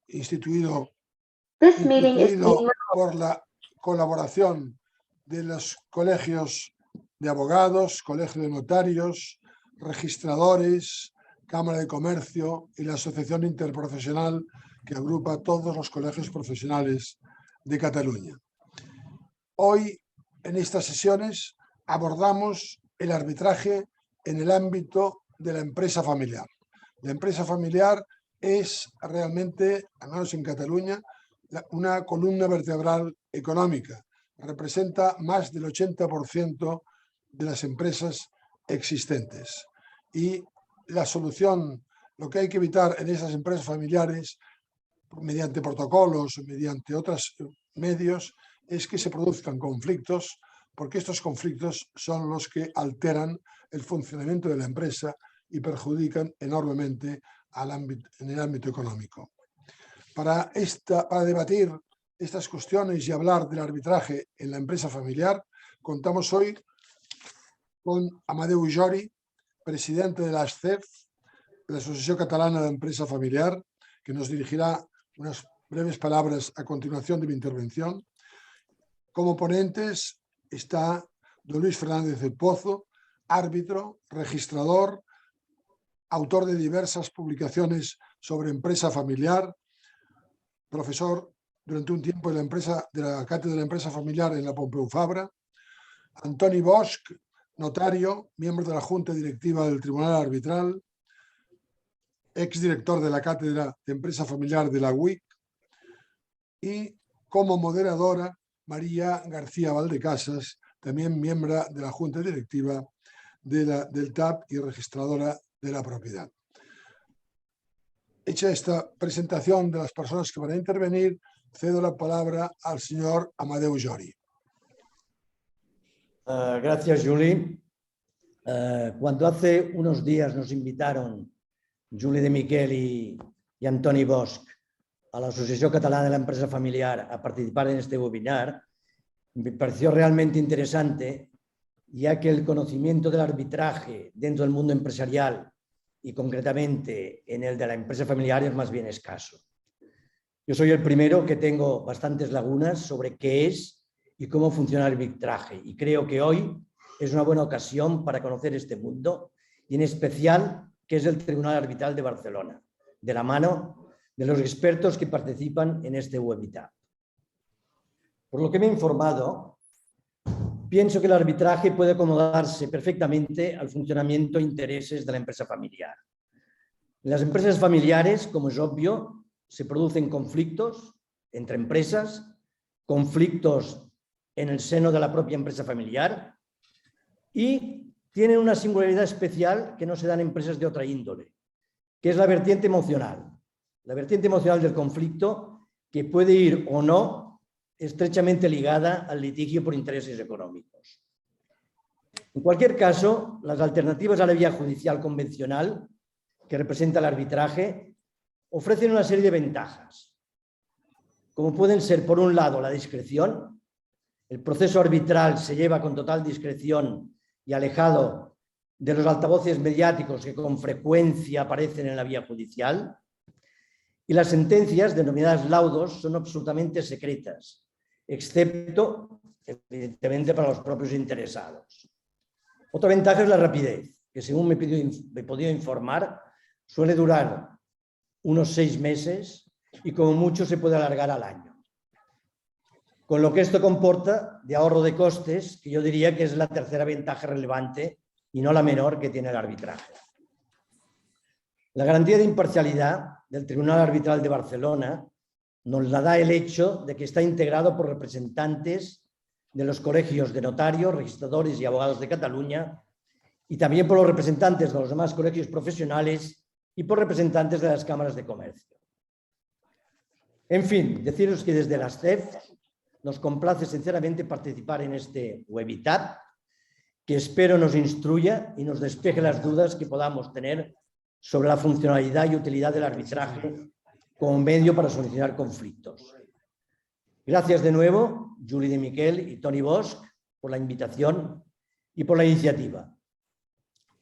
instituido This meeting is being por la colaboración de los colegios de abogados, colegio de notarios, registradores, Cámara de Comercio y la Asociación Interprofesional que agrupa todos los colegios profesionales de Cataluña. Hoy, en estas sesiones, abordamos el arbitraje en el ámbito de la empresa familiar. La empresa familiar es realmente, al menos en Cataluña, una columna vertebral económica. Representa más del 80% de las empresas existentes. Y la solución, lo que hay que evitar en esas empresas familiares, mediante protocolos o mediante otros medios, es que se produzcan conflictos, porque estos conflictos son los que alteran el funcionamiento de la empresa y perjudican enormemente en el ámbito económico. Para debatir estas cuestiones y hablar del arbitraje en la empresa familiar, contamos hoy con Amadeu Jori, presidente de la ASCEF, la Asociación Catalana de Empresa Familiar, que nos dirigirá unas breves palabras a continuación de mi intervención. Como ponentes está don Luis Fernández del Pozo, árbitro, registrador, autor de diversas publicaciones sobre empresa familiar, profesor durante un tiempo de la Cátedra de la Empresa Familiar en la Pompeu Fabra, Antoni Bosch, notario, miembro de la Junta Directiva del Tribunal Arbitral, exdirector de la Cátedra de Empresa Familiar de la UIC, y como moderadora María García Valdecasas, también miembro de la Junta Directiva del TAP y registradora de la propiedad. Hecha esta presentación de las personas que van a intervenir, cedo la palabra al señor Amadeu Jori. Gracias, Juli. Cuando hace unos días nos invitaron Juli de Miquel y Antoni Bosch a la Asociación Catalana de la Empresa Familiar a participar en este webinar, me pareció realmente interesante, ya que el conocimiento del arbitraje dentro del mundo empresarial y concretamente en el de la empresa familiar es más bien escaso. Yo soy el primero que tengo bastantes lagunas sobre qué es y cómo funciona el arbitraje, y creo que hoy es una buena ocasión para conocer este mundo y en especial qué es el Tribunal Arbitral de Barcelona, de la mano de los expertos que participan en este webinar. Por lo que me he informado, pienso que el arbitraje puede acomodarse perfectamente al funcionamiento e intereses de la empresa familiar. En las empresas familiares, como es obvio, se producen conflictos entre empresas, conflictos en el seno de la propia empresa familiar y tienen una singularidad especial que no se da en empresas de otra índole, que es la vertiente emocional. La vertiente emocional del conflicto, que puede ir o no estrechamente ligada al litigio por intereses económicos. En cualquier caso, las alternativas a la vía judicial convencional que representa el arbitraje ofrecen una serie de ventajas, como pueden ser, por un lado, la discreción. El proceso arbitral se lleva con total discreción y alejado de los altavoces mediáticos que con frecuencia aparecen en la vía judicial. Y las sentencias, denominadas laudos, son absolutamente secretas, excepto, evidentemente, para los propios interesados. Otra ventaja es la rapidez, que según me he podido informar, suele durar unos 6 meses y como mucho se puede alargar al año. Con lo que esto comporta de ahorro de costes, que yo diría que es la tercera ventaja relevante y no la menor que tiene el arbitraje. La garantía de imparcialidad del Tribunal Arbitral de Barcelona nos la da el hecho de que está integrado por representantes de los colegios de notarios, registradores y abogados de Cataluña y también por los representantes de los demás colegios profesionales y por representantes de las cámaras de comercio. En fin, deciros que desde la ASCEF nos complace sinceramente participar en este webinar, que espero nos instruya y nos despeje las dudas que podamos tener sobre la funcionalidad y utilidad del arbitraje como medio para solucionar conflictos. Gracias de nuevo, Juli de Miquel y Toni Bosch, por la invitación y por la iniciativa.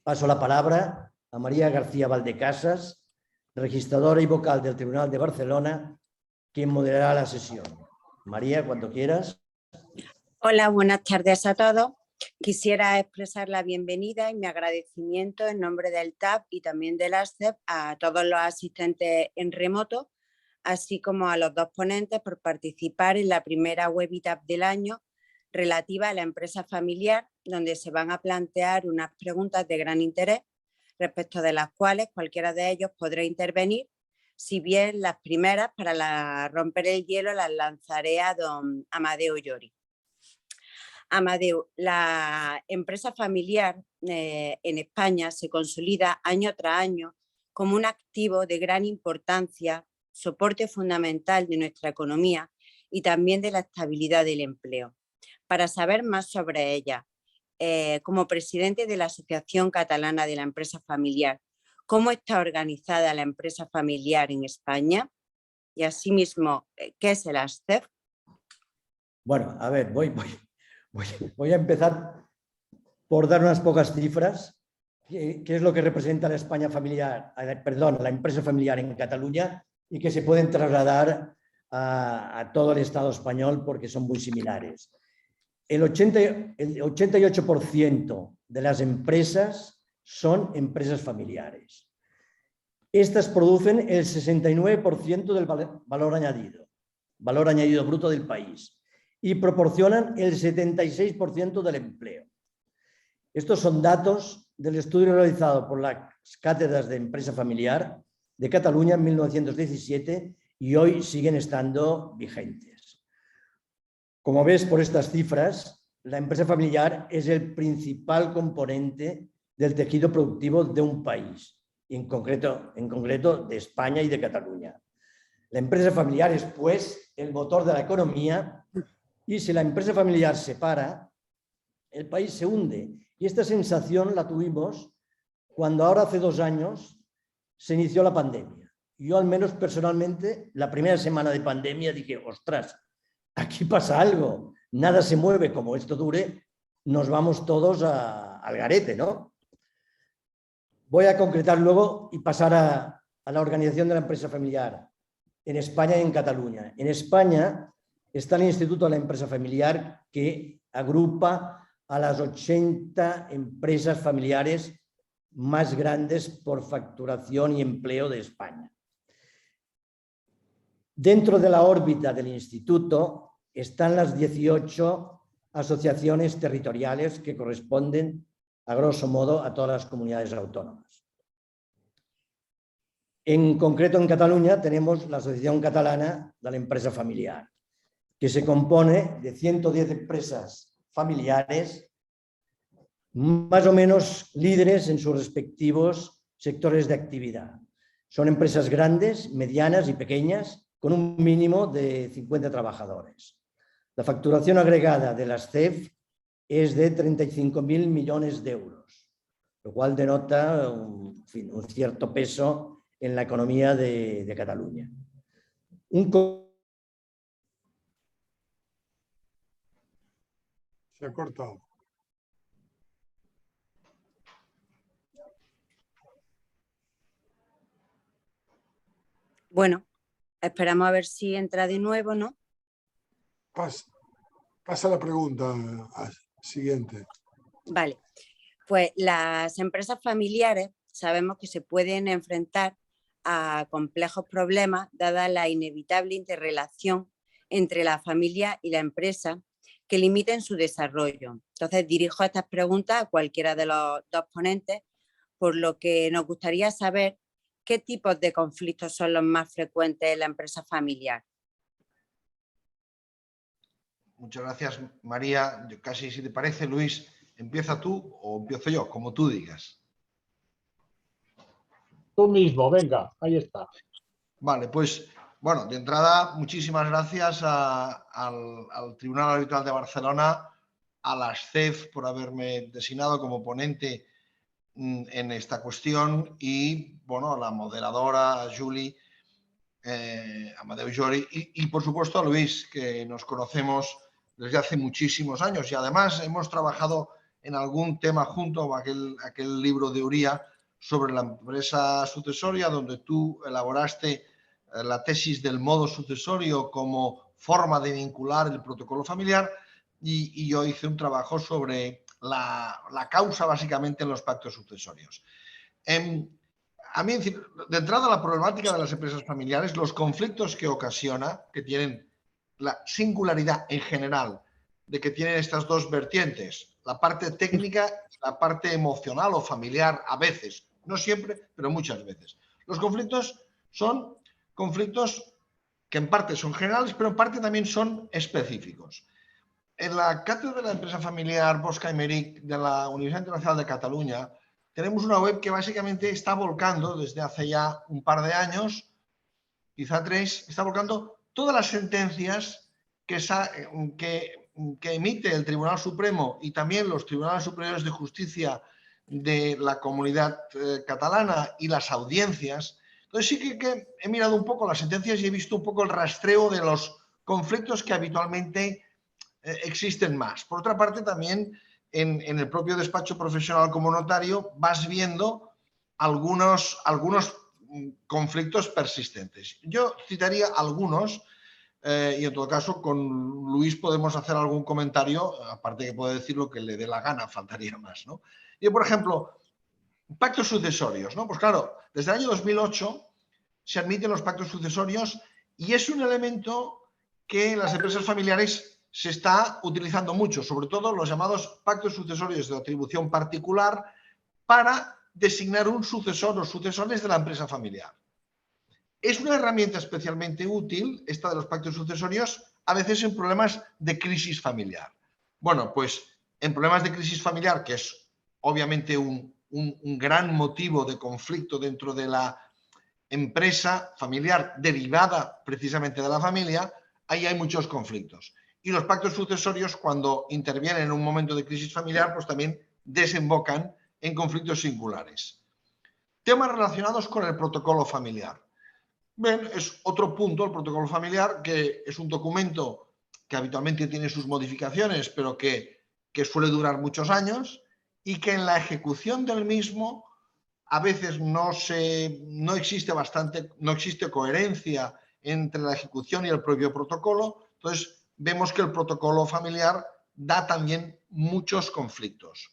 Paso la palabra a María García Valdecasas, registradora y vocal del Tribunal de Barcelona, quien moderará la sesión. María, cuando quieras. Hola, buenas tardes a todos. Quisiera expresar la bienvenida y mi agradecimiento en nombre del TAP y también de la SCEF a todos los asistentes en remoto, así como a los dos ponentes por participar en la primera WebETAP del año relativa a la empresa familiar, donde se van a plantear unas preguntas de gran interés, respecto de las cuales cualquiera de ellos podrá intervenir, si bien las primeras, para romper el hielo, las lanzaré a don Amadeu Llori. Amadeu, la empresa familiar en España se consolida año tras año como un activo de gran importancia, soporte fundamental de nuestra economía y también de la estabilidad del empleo. Para saber más sobre ella, como presidente de la Asociación Catalana de la Empresa Familiar, ¿cómo está organizada la empresa familiar en España? Y asimismo, ¿qué es el ASCEF? Bueno, a ver, voy a empezar por dar unas pocas cifras. ¿Qué es lo que representa la España familiar, perdón, la empresa familiar en Cataluña y que se pueden trasladar a todo el Estado español porque son muy similares? El 88% de las empresas son empresas familiares. Estas producen el 69% del valor añadido bruto del país y proporcionan el 76% del empleo. Estos son datos del estudio realizado por las cátedras de empresa familiar de Cataluña en 1917 y hoy siguen estando vigentes. Como ves por estas cifras, la empresa familiar es el principal componente del tejido productivo de un país, y en concreto de España y de Cataluña. La empresa familiar es, pues, el motor de la economía y si la empresa familiar se para, el país se hunde. Y esta sensación la tuvimos cuando ahora hace 2 años se inició la pandemia. Yo al menos personalmente la primera semana de pandemia dije, ostras, aquí pasa algo, nada se mueve, como esto dure, nos vamos todos al garete, ¿no? Voy a concretar luego y pasar a la organización de la empresa familiar en España y en Cataluña. En España está el Instituto de la Empresa Familiar, que agrupa a las 80 empresas familiares más grandes por facturación y empleo de España. Dentro de la órbita del instituto están las 18 asociaciones territoriales que corresponden, a grosso modo, a todas las comunidades autónomas. En concreto, en Cataluña tenemos la Asociación Catalana de la Empresa Familiar, que se compone de 110 empresas familiares, más o menos líderes en sus respectivos sectores de actividad. Son empresas grandes, medianas y pequeñas, con un mínimo de 50 trabajadores. La facturación agregada de las CEF es de 35.000 millones de euros, lo cual denota un cierto peso en la economía de Cataluña. Se ha cortado. Bueno, esperamos a ver si entra de nuevo, ¿no? Pasa la pregunta siguiente. Vale, pues las empresas familiares sabemos que se pueden enfrentar a complejos problemas dada la inevitable interrelación entre la familia y la empresa que limiten su desarrollo. Entonces dirijo estas preguntas a cualquiera de los dos ponentes, por lo que nos gustaría saber qué tipos de conflictos son los más frecuentes en la empresa familiar. Muchas gracias, María. Casi, si te parece, Luis, empieza tú o empiezo yo, como tú digas. Tú mismo, venga, ahí está. Vale, pues, bueno, de entrada, muchísimas gracias al Tribunal Arbitral de Barcelona, a la SCEF por haberme designado como ponente en esta cuestión y, bueno, a la moderadora, a Julie, Amadeu Llori y, por supuesto, a Luis, que nos conocemos desde hace muchísimos años y además hemos trabajado en algún tema junto, aquel libro de Uría, sobre la empresa sucesoria, donde tú elaboraste la tesis del modo sucesorio como forma de vincular el protocolo familiar, y yo hice un trabajo sobre la causa básicamente en los pactos sucesorios. A mí, de entrada, la problemática de las empresas familiares, los conflictos que ocasiona, que tienen la singularidad en general de que tienen estas dos vertientes, la parte técnica y la parte emocional o familiar a veces, no siempre, pero muchas veces. Los conflictos son conflictos que en parte son generales, pero en parte también son específicos. En la cátedra de la empresa familiar Bosch Aymerich de la Universidad Internacional de Cataluña tenemos una web que básicamente está volcando desde hace ya un par de años, quizá 3, está volcando todas las sentencias que emite el Tribunal Supremo y también los Tribunales Superiores de Justicia de la Comunidad Catalana y las audiencias. Entonces sí que he mirado un poco las sentencias y he visto un poco el rastreo de los conflictos que habitualmente existen más. Por otra parte, también en el propio despacho profesional como notario vas viendo algunos conflictos persistentes. Yo citaría algunos y en todo caso con Luis podemos hacer algún comentario, aparte que puede decir lo que le dé la gana, faltaría más, ¿no? Yo, por ejemplo, pactos sucesorios, ¿no? Pues claro, desde el año 2008 se admiten los pactos sucesorios y es un elemento que en las empresas familiares se está utilizando mucho, sobre todo los llamados pactos sucesorios de atribución particular para designar un sucesor o sucesores de la empresa familiar. Es una herramienta especialmente útil, esta de los pactos sucesorios, a veces en problemas de crisis familiar. Bueno, pues en problemas de crisis familiar, que es obviamente un gran motivo de conflicto dentro de la empresa familiar derivada precisamente de la familia, ahí hay muchos conflictos. Y los pactos sucesorios, cuando intervienen en un momento de crisis familiar, pues también desembocan en conflictos singulares. Temas relacionados con el protocolo familiar. Bien, es otro punto, el protocolo familiar, que es un documento que habitualmente tiene sus modificaciones, pero que suele durar muchos años y que en la ejecución del mismo a veces no existe coherencia entre la ejecución y el propio protocolo. Entonces, vemos que el protocolo familiar da también muchos conflictos.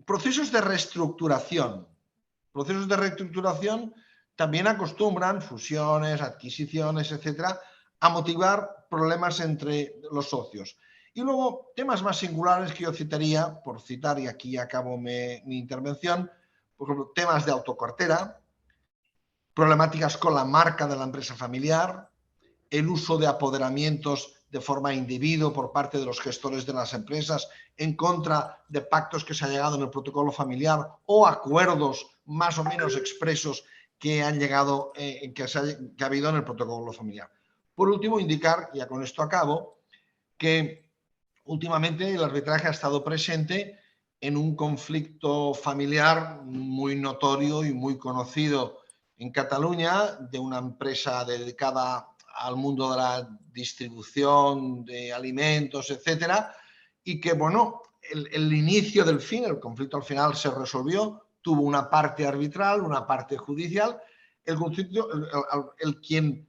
Procesos de reestructuración. Procesos de reestructuración también acostumbran, fusiones, adquisiciones, etcétera, a motivar problemas entre los socios. Y luego, temas más singulares que yo citaría, por citar, y aquí acabo mi intervención, por ejemplo, temas de autocartera, problemáticas con la marca de la empresa familiar, el uso de apoderamientos de forma indebida por parte de los gestores de las empresas en contra de pactos que se ha llegado en el protocolo familiar o acuerdos más o menos expresos que han llegado, que ha habido en el protocolo familiar. Por último, indicar, ya con esto acabo, que últimamente el arbitraje ha estado presente en un conflicto familiar muy notorio y muy conocido en Cataluña, de una empresa dedicada al mundo de la distribución de alimentos, etcétera, y que, bueno, el inicio del fin, el conflicto al final se resolvió, tuvo una parte arbitral, una parte judicial. El quien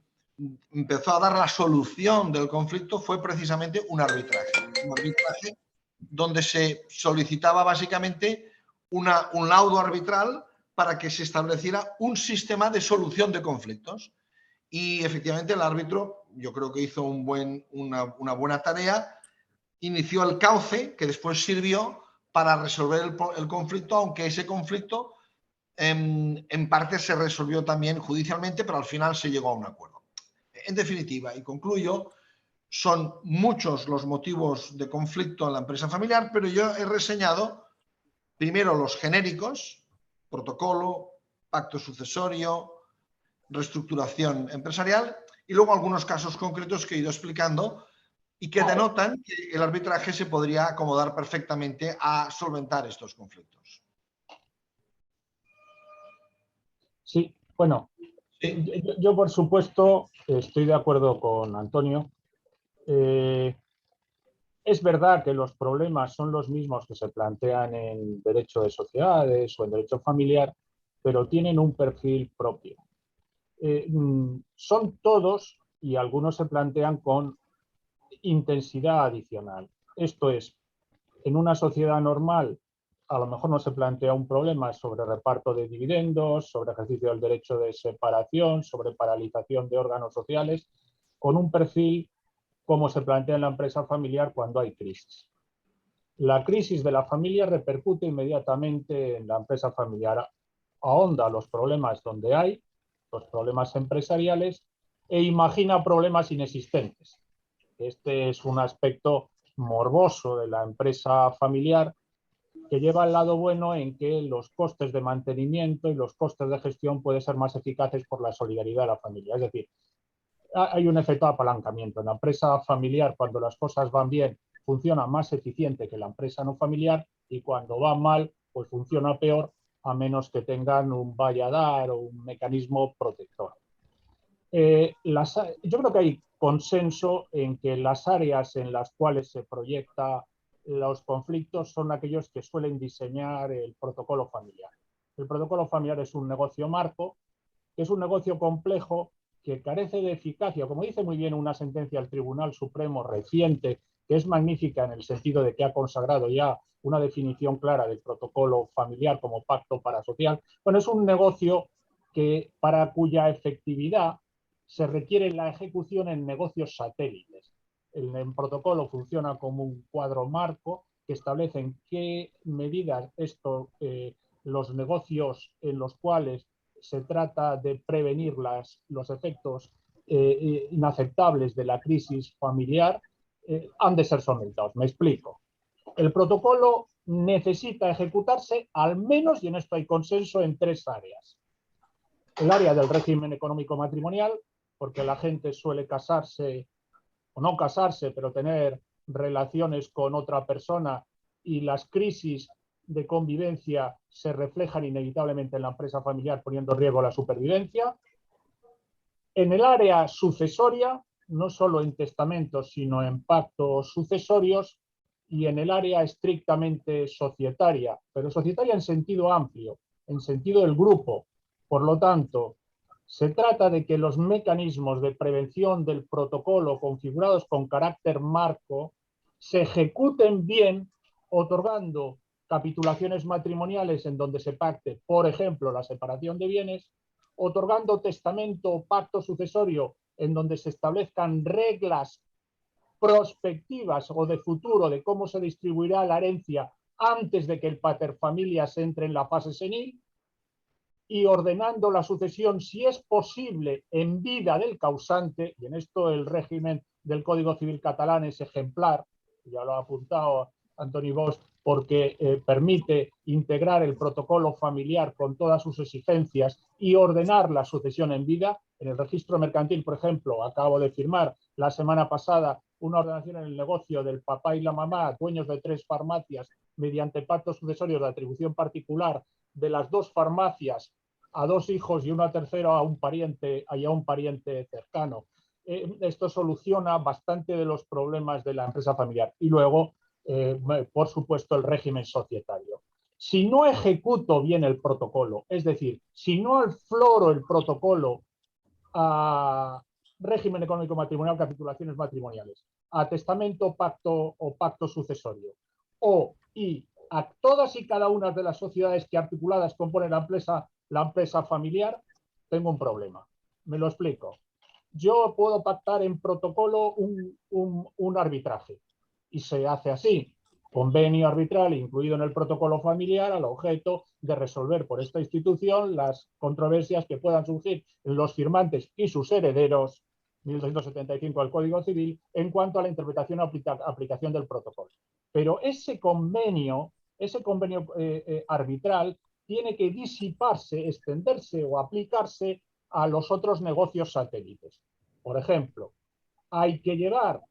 empezó a dar la solución del conflicto fue precisamente un arbitraje donde se solicitaba básicamente un laudo arbitral para que se estableciera un sistema de solución de conflictos. Y efectivamente el árbitro, yo creo que hizo una buena tarea, inició el cauce que después sirvió para resolver el conflicto, aunque ese conflicto en parte se resolvió también judicialmente, pero al final se llegó a un acuerdo. En definitiva, y concluyo, son muchos los motivos de conflicto en la empresa familiar, pero yo he reseñado primero los genéricos, protocolo, pacto sucesorio, reestructuración empresarial, y luego algunos casos concretos que he ido explicando y que denotan que el arbitraje se podría acomodar perfectamente a solventar estos conflictos. Sí, bueno, Sí. yo por supuesto estoy de acuerdo con Antonio. Es verdad que los problemas son los mismos que se plantean en derecho de sociedades o en derecho familiar, pero tienen un perfil propio. Son todos, y algunos se plantean con intensidad adicional. Esto es, en una sociedad normal a lo mejor no se plantea un problema sobre reparto de dividendos, sobre ejercicio del derecho de separación, sobre paralización de órganos sociales, con un perfil como se plantea en la empresa familiar cuando hay crisis. La crisis de la familia repercute inmediatamente en la empresa familiar, ahonda los problemas donde hay, los problemas empresariales, e imagina problemas inexistentes. Este es un aspecto morboso de la empresa familiar que lleva al lado bueno en que los costes de mantenimiento y los costes de gestión pueden ser más eficaces por la solidaridad de la familia. Es decir, hay un efecto de apalancamiento. En la empresa familiar, cuando las cosas van bien, funciona más eficiente que la empresa no familiar, y cuando va mal, pues funciona peor, a menos que tengan un valladar o un mecanismo protector. Yo creo que hay consenso en que las áreas en las cuales se proyecta los conflictos son aquellos que suelen diseñar el protocolo familiar. El protocolo familiar es un negocio marco, que es un negocio complejo, que carece de eficacia, como dice muy bien una sentencia del Tribunal Supremo reciente, que es magnífica en el sentido de que ha consagrado ya una definición clara del protocolo familiar como pacto parasocial. Bueno, es un negocio para cuya efectividad se requiere la ejecución en negocios satélites. El protocolo funciona como un cuadro marco que establece en qué medidas los negocios en los cuales se trata de prevenir los efectos inaceptables de la crisis familiar han de ser sometidos. Me explico. El protocolo necesita ejecutarse al menos, y en esto hay consenso, en 3 áreas. El área del régimen económico matrimonial, porque la gente suele casarse, o no casarse, pero tener relaciones con otra persona, y las crisis de convivencia se reflejan inevitablemente en la empresa familiar, poniendo en riesgo la supervivencia. En el área sucesoria, no solo en testamentos, sino en pactos sucesorios, y en el área estrictamente societaria, pero societaria en sentido amplio, en sentido del grupo. Por lo tanto, se trata de que los mecanismos de prevención del protocolo configurados con carácter marco se ejecuten bien, otorgando capitulaciones matrimoniales en donde se pacte, por ejemplo, la separación de bienes, otorgando testamento o pacto sucesorio en donde se establezcan reglas prospectivas o de futuro de cómo se distribuirá la herencia antes de que el paterfamilias entre en la fase senil, y ordenando la sucesión, si es posible, en vida del causante, y en esto el régimen del Código Civil catalán es ejemplar, ya lo ha apuntado Antoni Bosch, porque permite integrar el protocolo familiar con todas sus exigencias y ordenar la sucesión en vida. En el registro mercantil, por ejemplo, acabo de firmar la semana pasada una ordenación en el negocio del papá y la mamá, dueños de 3 farmacias, mediante pactos sucesorios de atribución particular de las 2 farmacias a 2 hijos y una tercera a un pariente cercano. Esto soluciona bastante de los problemas de la empresa familiar. Y luego, por supuesto, el régimen societario. Si no ejecuto bien el protocolo, es decir, si no afloro el protocolo a régimen económico matrimonial, capitulaciones matrimoniales, a testamento, pacto o pacto sucesorio, y a todas y cada una de las sociedades que articuladas componen la empresa familiar, tengo un problema. Me lo explico. Yo puedo pactar en protocolo un arbitraje, y se hace así. Convenio arbitral incluido en el protocolo familiar al objeto de resolver por esta institución las controversias que puedan surgir en los firmantes y sus herederos, 1275 del Código Civil, en cuanto a la interpretación o aplicación del protocolo. Pero ese convenio arbitral tiene que disiparse, extenderse o aplicarse a los otros negocios satélites. Por ejemplo, hay que llevar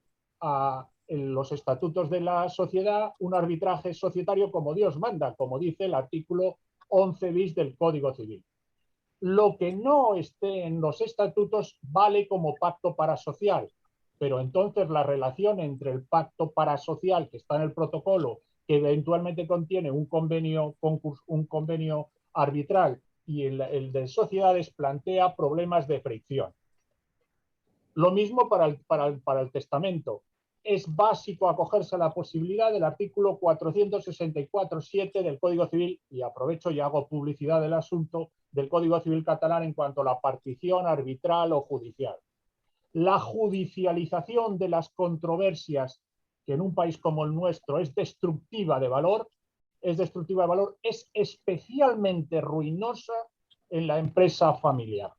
en los estatutos de la sociedad un arbitraje societario como Dios manda, como dice el artículo 11 bis del Código Civil. Lo que no esté en los estatutos vale como pacto parasocial. pero entonces la relación entre el pacto parasocial que está en el protocolo, que eventualmente contiene un convenio arbitral, y el de sociedades plantea problemas de fricción. Lo mismo para el testamento. Es básico acogerse a la posibilidad del artículo 464.7 del Código Civil, y aprovecho y hago publicidad del asunto, del Código Civil catalán en cuanto a la partición arbitral o judicial. La judicialización de las controversias, que en un país como el nuestro es destructiva de valor, es especialmente ruinosa en la empresa familiar.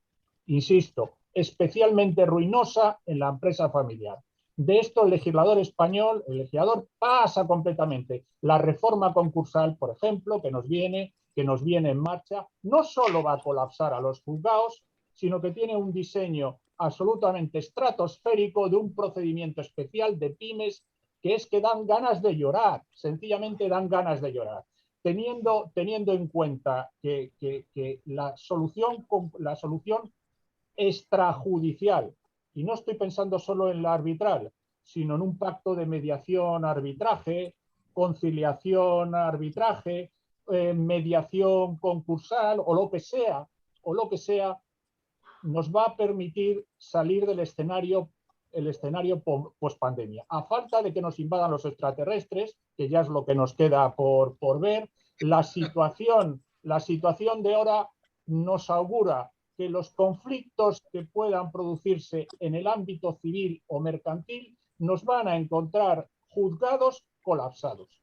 Insisto, especialmente ruinosa en la empresa familiar. De esto el legislador español, el legislador pasa completamente. La reforma concursal, por ejemplo, que nos viene en marcha, no solo va a colapsar a los juzgados, sino que tiene un diseño absolutamente estratosférico de un procedimiento especial de pymes que es que dan ganas de llorar, sencillamente dan ganas de llorar. Teniendo en cuenta que la solución extrajudicial, y no estoy pensando solo en la arbitral, sino en un pacto de mediación, arbitraje, conciliación, arbitraje, mediación concursal o lo que sea, nos va a permitir salir del escenario post-pandemia. A falta de que nos invadan los extraterrestres, que ya es lo que nos queda por ver, la situación de ahora nos augura que los conflictos que puedan producirse en el ámbito civil o mercantil nos van a encontrar juzgados colapsados.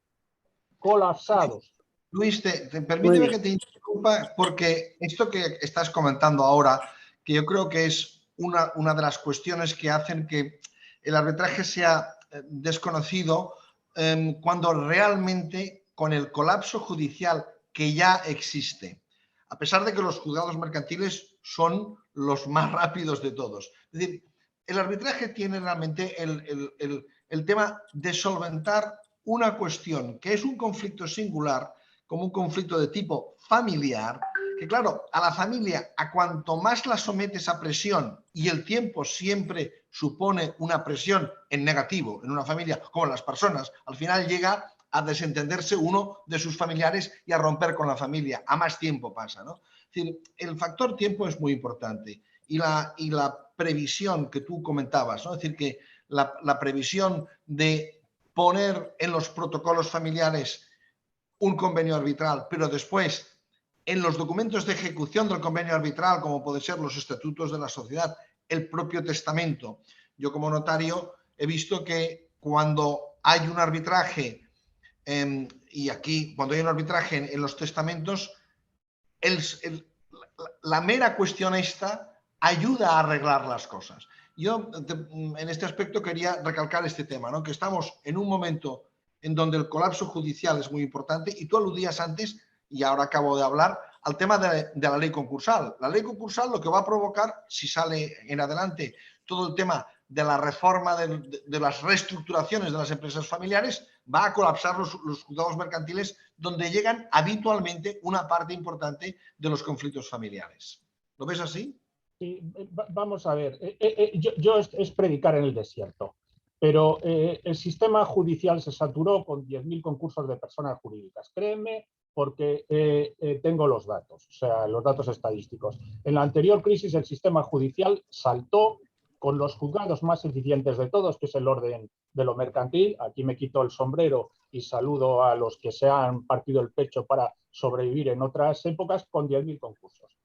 Luis, permíteme que te interrumpa, porque esto que estás comentando ahora, que yo creo que es una de las cuestiones que hacen que el arbitraje sea desconocido, cuando realmente con el colapso judicial que ya existe, a pesar de que los juzgados mercantiles son los más rápidos de todos. Es decir, el arbitraje tiene realmente el tema de solventar una cuestión que es un conflicto singular, como un conflicto de tipo familiar, que claro, a la familia, a cuanto más la sometes a presión, y el tiempo siempre supone una presión en negativo en una familia, como en las personas, al final llega a desentenderse uno de sus familiares y a romper con la familia, a más tiempo pasa, ¿no? Es decir, el factor tiempo es muy importante, y la previsión que tú comentabas, ¿no? Es decir, que la previsión de poner en los protocolos familiares un convenio arbitral, pero después en los documentos de ejecución del convenio arbitral, como pueden ser los estatutos de la sociedad, el propio testamento. Yo como notario he visto que cuando hay un arbitraje, y aquí cuando hay un arbitraje en los testamentos, la mera cuestión esta ayuda a arreglar las cosas. Yo en este aspecto quería recalcar este tema, ¿no? Que estamos en un momento en donde el colapso judicial es muy importante, y tú aludías antes, y ahora acabo de hablar, al tema de la ley concursal. La ley concursal lo que va a provocar, si sale en adelante todo el tema de la reforma de las reestructuraciones de las empresas familiares, va a colapsar los juzgados mercantiles, donde llegan habitualmente una parte importante de los conflictos familiares. ¿Lo ves así? Sí, vamos a ver, yo es predicar en el desierto, pero el sistema judicial se saturó con 10.000 concursos de personas jurídicas. Créeme, porque tengo los datos, o sea, los datos estadísticos. En la anterior crisis el sistema judicial saltó con los juzgados más eficientes de todos, que es el orden de lo mercantil. Aquí me quito el sombrero y saludo a los que se han partido el pecho para sobrevivir en otras épocas, con 10.000 concursos.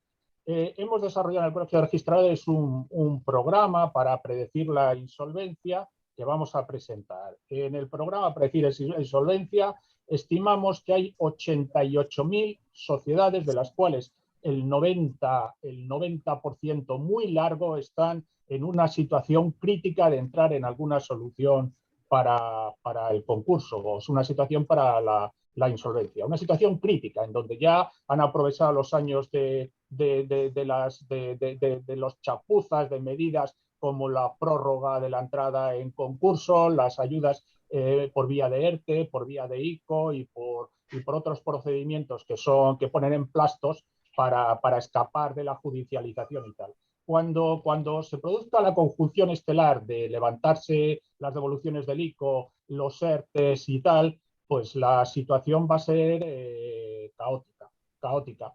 Hemos desarrollado en el Colegio de Registradores un programa para predecir la insolvencia que vamos a presentar. En el programa Predecir la Insolvencia estimamos que hay 88.000 sociedades, de las cuales el 90% muy largo están en una situación crítica de entrar en alguna solución para el concurso, o es una situación para la insolvencia. Una situación crítica en donde ya han aprovechado los años de los chapuzas, de medidas como la prórroga de la entrada en concurso, las ayudas por vía de ERTE, por vía de ICO y por otros procedimientos que ponen emplastos para escapar de la judicialización y tal. cuando se produzca la conjunción estelar de levantarse las devoluciones del ICO, los ERTES y tal, pues la situación va a ser caótica.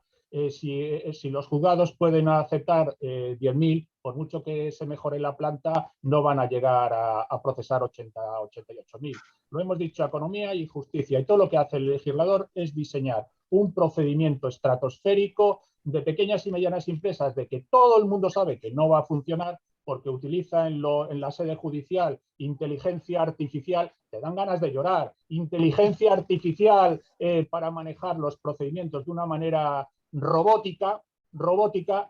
Si los juzgados pueden aceptar 10.000, por mucho que se mejore la planta, no van a llegar a procesar 88.000. Lo hemos dicho, economía y justicia. Y todo lo que hace el legislador es diseñar un procedimiento estratosférico de pequeñas y medianas empresas, de que todo el mundo sabe que no va a funcionar porque utiliza en la sede judicial inteligencia artificial. Te dan ganas de llorar. Inteligencia artificial para manejar los procedimientos de una manera robótica,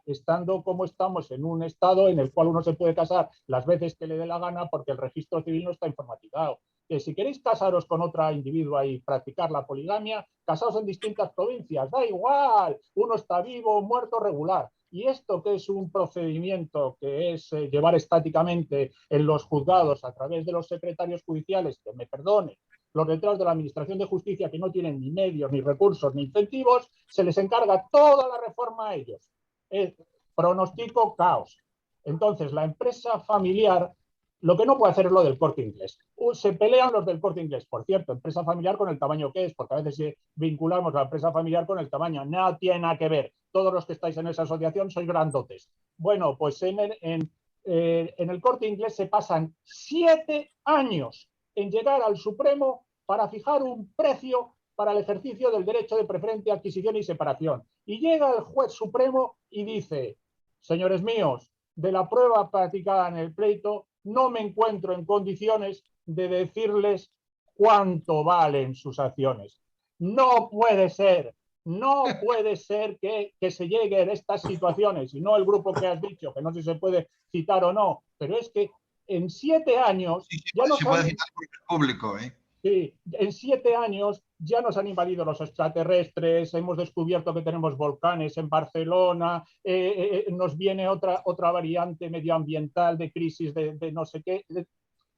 estando como estamos en un estado en el cual uno se puede casar las veces que le dé la gana porque el registro civil no está informatizado. Que si queréis casaros con otra individua y practicar la poligamia, casaos en distintas provincias, da igual, uno está vivo, muerto, regular. Y esto, que es un procedimiento que es llevar estáticamente en los juzgados a través de los secretarios judiciales, que me perdone, los letrados de la Administración de Justicia, que no tienen ni medios, ni recursos, ni incentivos, se les encarga toda la reforma a ellos. Pronostico caos. Entonces, la empresa familiar lo que no puede hacer es lo del Corte Inglés. Se pelean los del Corte Inglés. Por cierto, empresa familiar con el tamaño que es, porque a veces vinculamos la empresa familiar con el tamaño. No tiene nada que ver. Todos los que estáis en esa asociación sois grandotes. Bueno, pues en el Corte Inglés se pasan 7 años en llegar al Supremo para fijar un precio para el ejercicio del derecho de preferente, adquisición y separación. Y llega el juez supremo y dice: señores míos, de la prueba practicada en el pleito, no me encuentro en condiciones de decirles cuánto valen sus acciones. No puede ser que se llegue a estas situaciones, y no el grupo que has dicho, que no sé si se puede citar o no, pero es que en 7 años... Sí, se puede citar por el público, ¿eh? Sí, en 7 años ya nos han invadido los extraterrestres, hemos descubierto que tenemos volcanes en Barcelona, nos viene otra variante medioambiental de crisis de no sé qué.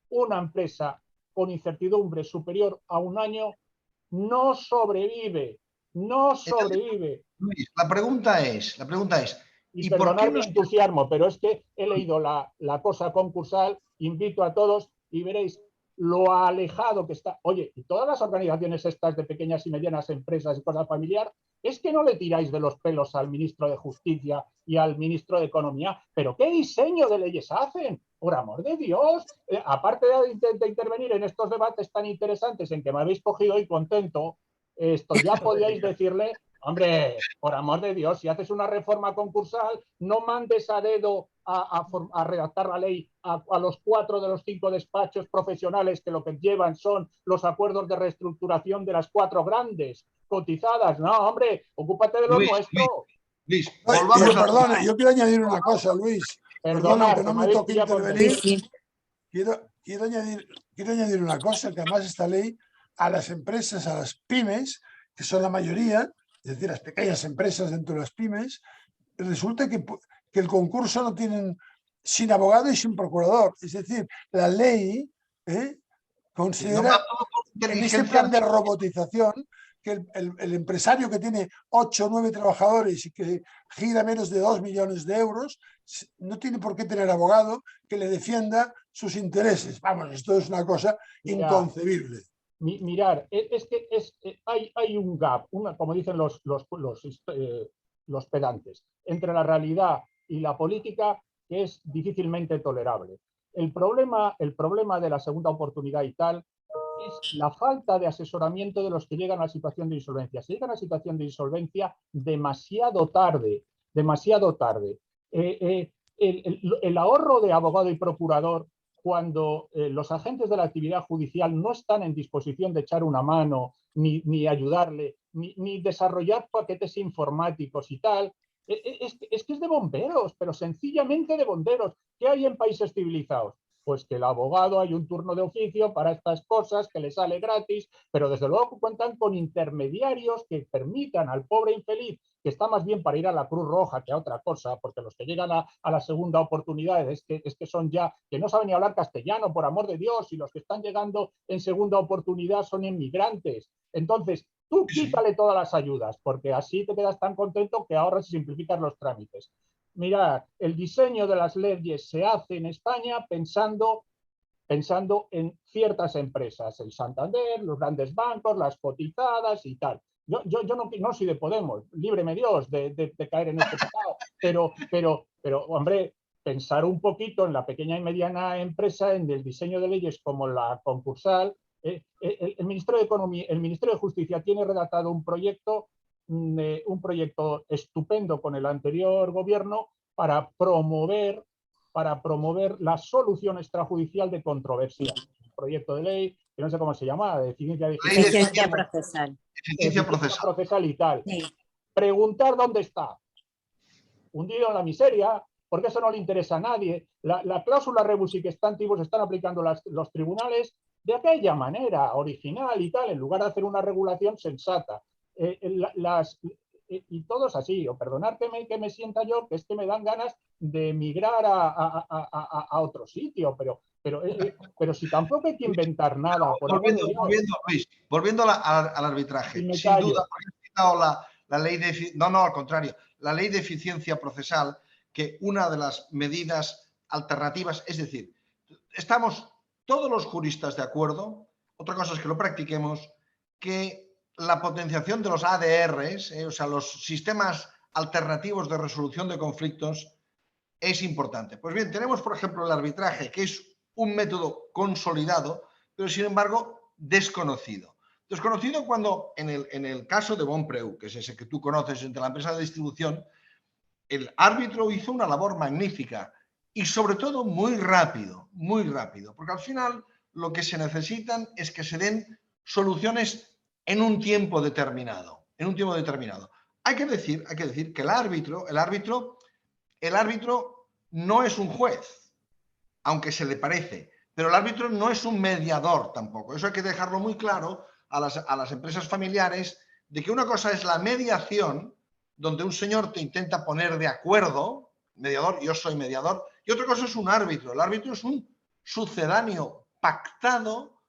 Una empresa con incertidumbre superior a 1 año no sobrevive. Luis, la pregunta es, Y por qué perdonad mi nos... entusiasmo, pero es que he leído la cosa concursal, invito a todos y veréis lo alejado que está. Oye, y todas las organizaciones estas de pequeñas y medianas empresas y cosas familiar, es que no le tiráis de los pelos al ministro de Justicia y al ministro de Economía, pero ¿qué diseño de leyes hacen? Por amor de Dios, aparte de intervenir en estos debates tan interesantes en que me habéis cogido hoy contento, esto ya podíais decirle: hombre, por amor de Dios, si haces una reforma concursal, no mandes a dedo a redactar la ley a los 4 de los 5 despachos profesionales que lo que llevan son los acuerdos de reestructuración de las 4 grandes cotizadas. No, hombre, ocúpate de lo nuestro. Luis, volvamos a... Perdona, yo quiero añadir una cosa, Luis. Perdona, que no me toque intervenir. Quiero añadir una cosa, que además esta ley a las empresas, a las pymes, que son la mayoría, es decir, las pequeñas empresas dentro de las pymes, resulta que el concurso lo tienen sin abogado y sin procurador. Es decir, la ley considera en este plan de robotización que el empresario que tiene 8 o 9 trabajadores y que gira menos de 2 millones de euros no tiene por qué tener abogado que le defienda sus intereses. Vamos, esto es una cosa inconcebible. Mirar, es que hay un gap, como dicen los pedantes, entre la realidad y la política, que es difícilmente tolerable. El problema de la segunda oportunidad y tal es la falta de asesoramiento de los que llegan a la situación de insolvencia. Se llegan a la situación de insolvencia demasiado tarde. El ahorro de abogado y procurador, cuando los agentes de la actividad judicial no están en disposición de echar una mano, ni ayudarle, ni desarrollar paquetes informáticos y tal, es que es de bomberos, pero sencillamente de bomberos. ¿Qué hay en países civilizados? Pues que el abogado, hay un turno de oficio para estas cosas que le sale gratis, pero desde luego cuentan con intermediarios que permitan al pobre infeliz, que está más bien para ir a la Cruz Roja que a otra cosa, porque los que llegan a la segunda oportunidad es que son ya, que no saben ni hablar castellano, por amor de Dios, y los que están llegando en segunda oportunidad son inmigrantes. Entonces, tú quítale todas las ayudas, porque así te quedas tan contento que ahorras y simplificas los trámites. mirad, el diseño de las leyes se hace en España pensando en ciertas empresas, el Santander, los grandes bancos, las cotizadas y tal. Yo no soy de Podemos, líbreme Dios de caer en este pecado, pero, hombre, pensar un poquito en la pequeña y mediana empresa, en el diseño de leyes como la concursal. El Ministerio de Economía, el Ministerio de Justicia tiene redactado un proyecto estupendo con el anterior gobierno para promover la solución extrajudicial de controversia. Un proyecto de ley, que no sé cómo se llama, de eficiencia procesal. Eficiencia procesal y tal. Sí. Preguntar dónde está. Hundido en la miseria, porque eso no le interesa a nadie. La cláusula rebus que están aplicando los tribunales de aquella manera, original y tal, en lugar de hacer una regulación sensata. Y todos así, o perdonárteme que me sienta yo, que es que me dan ganas de emigrar a otro sitio, pero si tampoco hay que inventar nada. Volviendo al arbitraje, sin duda, porque he citado la ley de... No, al contrario, la ley de eficiencia procesal, que una de las medidas alternativas, es decir, estamos todos los juristas de acuerdo, otra cosa es que lo practiquemos, que la potenciación de los ADRs, o sea, los sistemas alternativos de resolución de conflictos, es importante. Pues bien, tenemos, por ejemplo, el arbitraje, que es un método consolidado, pero sin embargo desconocido. Desconocido cuando, en el caso de Bonpreu, que es ese que tú conoces entre la empresa de distribución, el árbitro hizo una labor magnífica y sobre todo muy rápido, porque al final lo que se necesitan es que se den soluciones en un tiempo determinado. Hay que decir que el árbitro no es un juez, aunque se le parece, pero el árbitro no es un mediador tampoco. Eso hay que dejarlo muy claro a las empresas familiares, de que una cosa es la mediación, donde un señor te intenta poner de acuerdo, mediador, yo soy mediador, y otra cosa es un árbitro. El árbitro es un sucedáneo pactado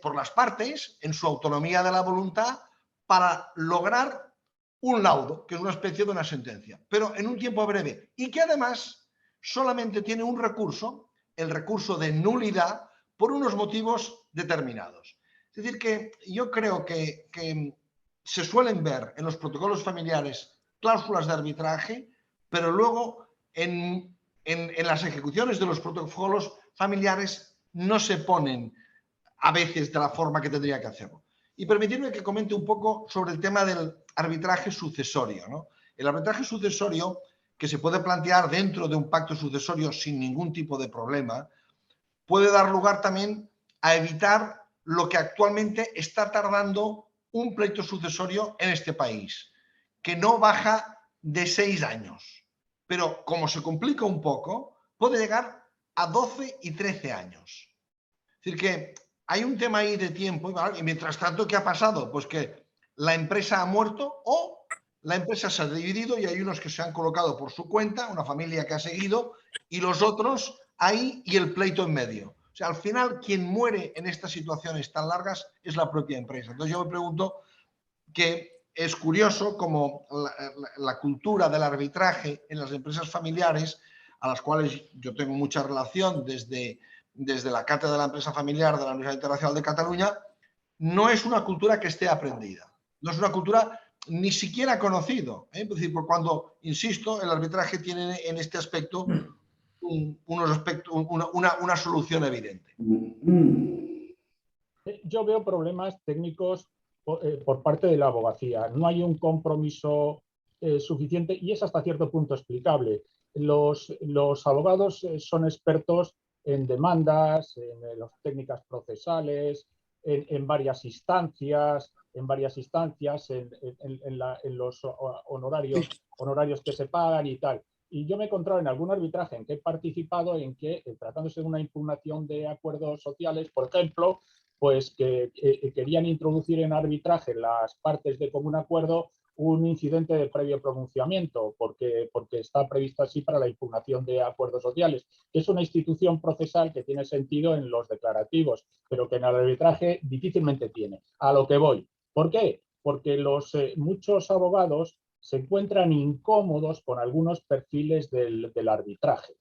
por las partes, en su autonomía de la voluntad, para lograr un laudo, que es una especie de una sentencia, pero en un tiempo breve, y que además solamente tiene un recurso, el recurso de nulidad, por unos motivos determinados. Es decir, que yo creo que se suelen ver en los protocolos familiares cláusulas de arbitraje, pero luego en las ejecuciones de los protocolos familiares no se ponen a veces de la forma que tendría que hacerlo. Y permitidme que comente un poco sobre el tema del arbitraje sucesorio, ¿no? El arbitraje sucesorio, que se puede plantear dentro de un pacto sucesorio sin ningún tipo de problema, puede dar lugar también a evitar lo que actualmente está tardando un pleito sucesorio en este país, que no baja de 6 años. Pero como se complica un poco, puede llegar a 12 y 13 años. Es decir, que hay un tema ahí de tiempo, y mientras tanto, ¿qué ha pasado? Pues que la empresa ha muerto o la empresa se ha dividido y hay unos que se han colocado por su cuenta, una familia que ha seguido, y los otros ahí y el pleito en medio. O sea, al final, quien muere en estas situaciones tan largas es la propia empresa. Entonces yo me pregunto que es curioso como la cultura del arbitraje en las empresas familiares, a las cuales yo tengo mucha relación desde la cátedra de la empresa familiar de la Universidad Internacional de Cataluña, no es una cultura que esté aprendida. No es una cultura ni siquiera conocido. Es decir, por cuando, insisto, el arbitraje tiene en este aspecto una solución evidente. Yo veo problemas técnicos por parte de la abogacía. No hay un compromiso suficiente y es hasta cierto punto explicable. Los abogados son expertos en demandas, en las técnicas procesales, en varias instancias, en los honorarios que se pagan y tal. Y yo me he encontrado en algún arbitraje en que he participado en que, tratándose de una impugnación de acuerdos sociales, por ejemplo, pues que querían introducir en arbitraje las partes de común acuerdo un incidente de previo pronunciamiento, porque está previsto así para la impugnación de acuerdos sociales. Es una institución procesal que tiene sentido en los declarativos, pero que en el arbitraje difícilmente tiene. A lo que voy. ¿Por qué? Porque muchos abogados se encuentran incómodos con algunos perfiles del arbitraje.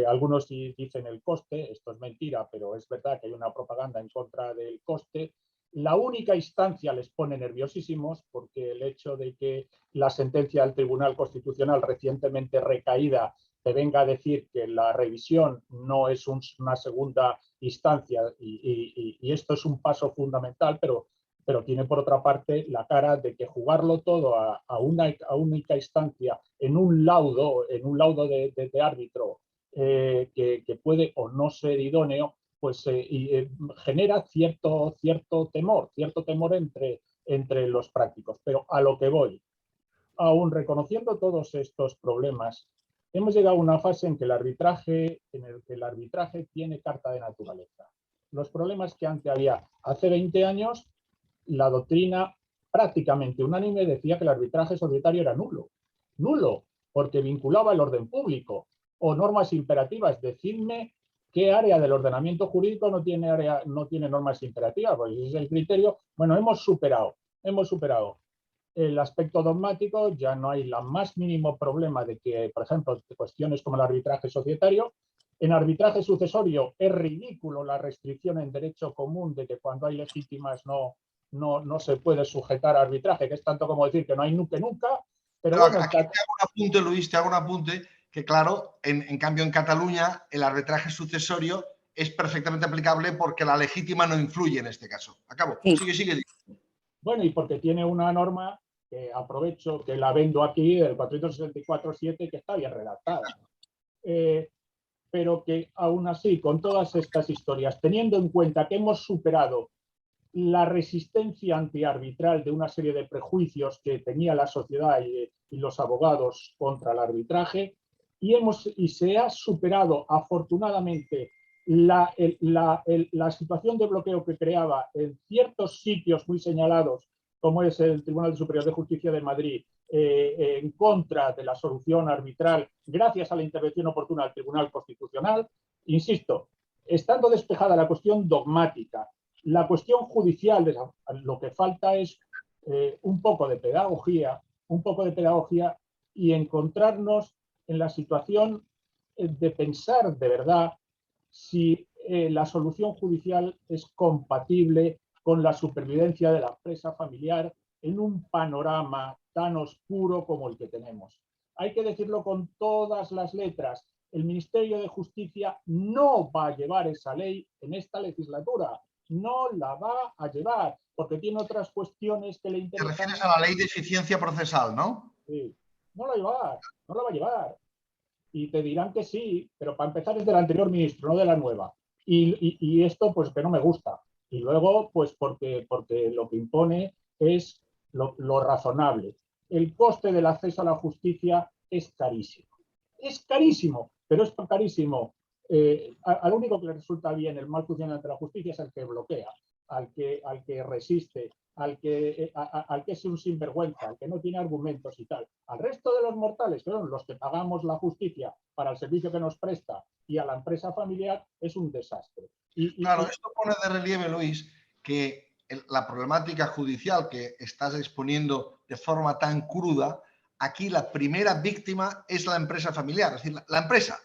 Algunos dicen el coste, esto es mentira, pero es verdad que hay una propaganda en contra del coste. La única instancia les pone nerviosísimos porque el hecho de que la sentencia del Tribunal Constitucional recientemente recaída te venga a decir que la revisión no es una segunda instancia y esto es un paso fundamental, pero tiene por otra parte la cara de que jugarlo todo a una única instancia en un laudo de árbitro que puede o no ser idóneo, pues genera cierto temor entre los prácticos. Pero a lo que voy, aún reconociendo todos estos problemas, hemos llegado a una fase en que el arbitraje tiene carta de naturaleza. Los problemas que antes había hace 20 años, la doctrina prácticamente unánime decía que el arbitraje societario era nulo, porque vinculaba el orden público o normas imperativas. Decidme qué área del ordenamiento jurídico no tiene normas imperativas, pues ese es el criterio. Bueno, hemos superado el aspecto dogmático, ya no hay el más mínimo problema de que, por ejemplo, cuestiones como el arbitraje societario. En arbitraje sucesorio es ridículo la restricción en derecho común de que cuando hay legítimas no se puede sujetar a arbitraje, que es tanto como decir que no hay nunca. Pero bueno, aquí te hago un apunte, Luis, que claro, en cambio en Cataluña el arbitraje sucesorio es perfectamente aplicable porque la legítima no influye en este caso. Acabo. Sí. Sigue. Bueno, y porque tiene una norma que aprovecho, que la vendo aquí, del 464.7, que está bien redactada. Pero que aún así, con todas estas historias, teniendo en cuenta que hemos superado la resistencia antiarbitral de una serie de prejuicios que tenía la sociedad y los abogados contra el arbitraje, y se ha superado afortunadamente la situación de bloqueo que creaba en ciertos sitios muy señalados, como es el Tribunal Superior de Justicia de Madrid, en contra de la solución arbitral, gracias a la intervención oportuna del Tribunal Constitucional. Insisto, estando despejada la cuestión dogmática, la cuestión judicial, lo que falta es un poco de pedagogía y encontrarnos en la situación de pensar de verdad si la solución judicial es compatible con la supervivencia de la empresa familiar en un panorama tan oscuro como el que tenemos. Hay que decirlo con todas las letras. El Ministerio de Justicia no va a llevar esa ley en esta legislatura. No la va a llevar, porque tiene otras cuestiones que le interesan. Te refieres a la ley de eficiencia procesal, ¿no? Sí, no la va a llevar. Y te dirán que sí, pero para empezar es del anterior ministro, no de la nueva. Y esto, pues, que no me gusta. Y luego, pues, porque lo que impone es lo razonable. El coste del acceso a la justicia es carísimo. Es carísimo, pero es carísimo. Al único que le resulta bien el mal funcionamiento de la justicia es al que bloquea, al que resiste, al que es un sinvergüenza, al que no tiene argumentos y tal. Al resto de los mortales, que son los que pagamos la justicia para el servicio que nos presta y a la empresa familiar, es un desastre. Claro, esto pone de relieve, Luis, que la problemática judicial que estás exponiendo de forma tan cruda, aquí la primera víctima es la empresa familiar, es decir, la empresa,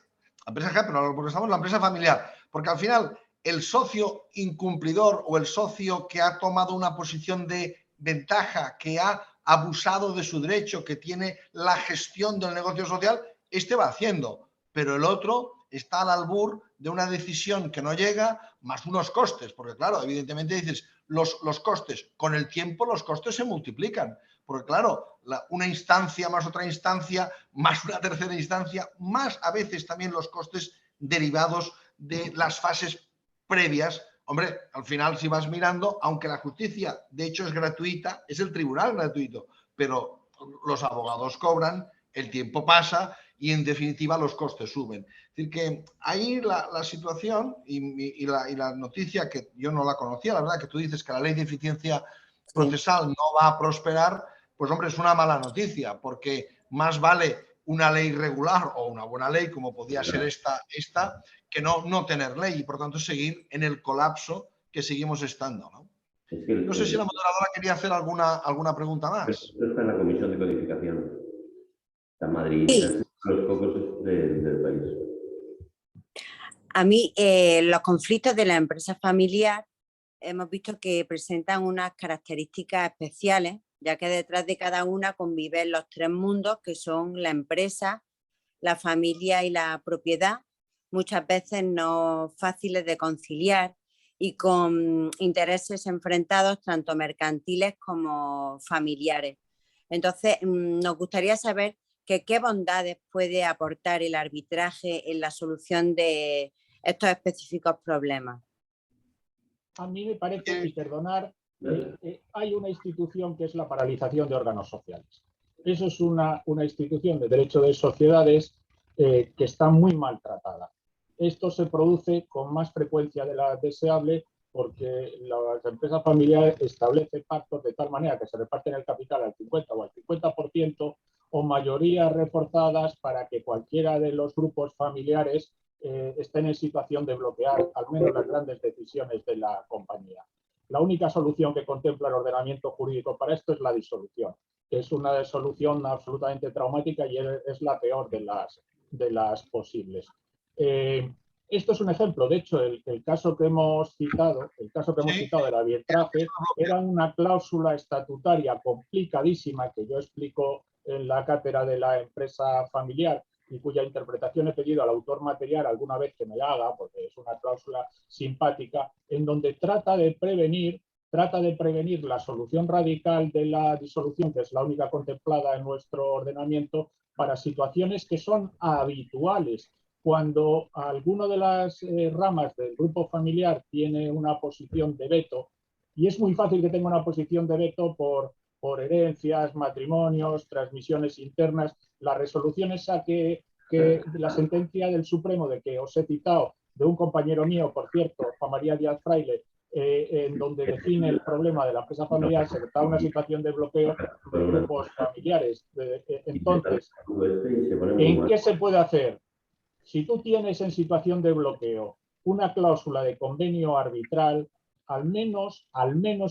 pero porque estamos en la empresa familiar, porque al final el socio incumplidor o el socio que ha tomado una posición de ventaja, que ha abusado de su derecho, que tiene la gestión del negocio social, este va haciendo, pero el otro está al albur de una decisión que no llega, más unos costes, porque claro, evidentemente dices, los costes, con el tiempo los costes se multiplican, porque claro, una instancia más otra instancia, más una tercera instancia, más a veces también los costes derivados de las fases previas. Hombre, al final si vas mirando, aunque la justicia de hecho es gratuita, es el tribunal gratuito, pero los abogados cobran, el tiempo pasa y en definitiva los costes suben. Es decir que ahí la situación y la noticia que yo no la conocía, la verdad que tú dices que la ley de eficiencia procesal no va a prosperar, pues hombre, es una mala noticia, porque más vale una ley regular o una buena ley, como podía ser esta que no tener ley y por tanto seguir en el colapso que seguimos estando, ¿no? No sé si la moderadora quería hacer alguna pregunta más. Esto está en la Comisión de Codificación. Está en Madrid, Sí. es los pocos del país. A mí los conflictos de la empresa familiar hemos visto que presentan unas características especiales, ya que detrás de cada una conviven los tres mundos que son la empresa, la familia y la propiedad, muchas veces no fáciles de conciliar y con intereses enfrentados tanto mercantiles como familiares. Entonces, nos gustaría saber qué bondades puede aportar el arbitraje en la solución de estos específicos problemas. A mí me parece, y perdonar, hay una institución que es la paralización de órganos sociales. Eso es una institución de derecho de sociedades que está muy maltratada. Esto se produce con más frecuencia de la deseable porque las empresas familiares establecen pactos de tal manera que se reparten el capital al 50 o al 50% o mayorías reforzadas para que cualquiera de los grupos familiares estén en situación de bloquear al menos las grandes decisiones de la compañía. La única solución que contempla el ordenamiento jurídico para esto es la disolución, que es una solución absolutamente traumática y es la peor de las posibles. Esto es un ejemplo. De hecho, el caso que hemos citado, del arbitraje, era una cláusula estatutaria complicadísima que yo explico en la cátedra de la empresa familiar y cuya interpretación he pedido al autor material alguna vez que me la haga, porque es una cláusula simpática, en donde trata de prevenir la solución radical de la disolución, que es la única contemplada en nuestro ordenamiento, para situaciones que son habituales. Cuando alguno de las ramas del grupo familiar tiene una posición de veto, y es muy fácil que tenga una posición de veto por herencias, matrimonios, transmisiones internas, la resolución esa que la sentencia del Supremo de que os he citado, de un compañero mío, por cierto, Juan María Díaz Fraile, en donde define el problema de la empresa familiar, se da una situación de bloqueo de grupos familiares. Entonces, ¿en qué se puede hacer? Si tú tienes en situación de bloqueo una cláusula de convenio arbitral, al menos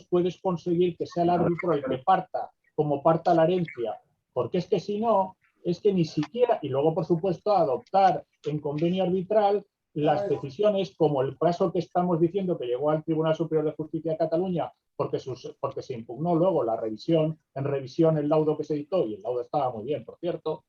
puedes conseguir que sea el árbitro el que parta, como parta la herencia, porque es que si no, es que ni siquiera, y luego por supuesto adoptar en convenio arbitral las decisiones, como el caso que estamos diciendo que llegó al Tribunal Superior de Justicia de Cataluña porque se impugnó luego la revisión, el laudo que se dictó, y el laudo estaba muy bien, por cierto,